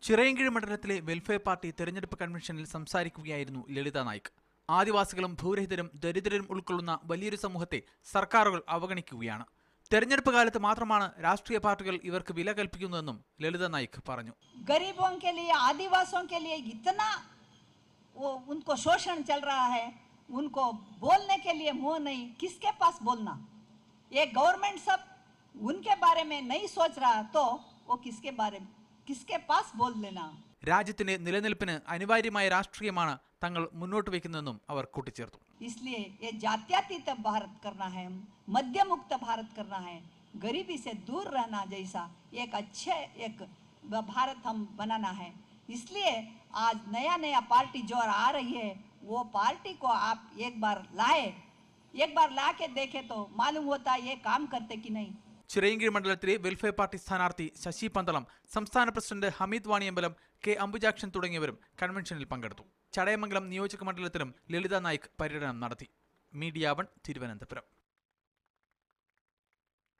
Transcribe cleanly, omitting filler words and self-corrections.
ചിറയൻകീഴ് മണ്ഡലത്തിലെ welfare party തെരഞ്ഞെടുപ്പ് കൺവെൻഷനിൽ സംസാരിക്കുകയായിരുന്നു ലളിത നായിക്. ആദിവാസികളും ഭൂരഹിതരും ദരിദ്രരും ഉൾക്കൊള്ളുന്ന വലിയൊരു സമൂഹത്തെ സർക്കാരുകൾ അവഗണിക്കുകയാണ്. തെരഞ്ഞെടുപ്പ് കാലത്ത് മാത്രമാണ് രാഷ്ട്രീയ പാർട്ടികൾ ഇവർക്ക് വില കൽപ്പിക്കുന്നതെന്നും ലളിത നായിക് പറഞ്ഞു. गरीबों के लिए, आदिवासियों के लिए इतना उनको शोषण चल रहा है, उनको बोलने के लिए मुंह नहीं, किसके पास बोलना? ये गवर्नमेंट सब उनके बारे में नहीं सोच रहा तो वो किसके पास बोल लेना? രാജ്യത്തിന്റെ നിലനിൽപ്പിന് അനിവാര്യമായ രാഷ്ട്രീയമാണ് തങ്ങൾ മുന്നോട്ട് വെക്കുന്നതെന്നും അവർ കൂട്ടിച്ചേർത്തു. इसलिए ये जात्यातीत भारत करना है, मध्य मुक्त भारत करना है, गरीबी से दूर रहना जैसा एक अच्छे एक भारत हम बनाना है. इसलिए आज नया नया पार्टी जो आ रही है वो पार्टी को आप एक बार ला के देखे तो मालूम होता ये काम करते कि नहीं. ചിറയൻകീഴ് മണ്ഡലത്തിലെ വെൽഫെയർ പാർട്ടി സ്ഥാനാർത്ഥി ശശി പന്തളം, സംസ്ഥാന പ്രസിഡന്റ് ഹമീദ് വാണിയമ്പലം, കെ അംബുജാക്ഷൻ തുടങ്ങിയവരും കൺവെൻഷനിൽ പങ്കെടുത്തു. ചടയമംഗലം നിയോജക മണ്ഡലത്തിലും ലളിത നായിക് പര്യടനം നടത്തി. മീഡിയ 1 തിരുവനന്തപുരം.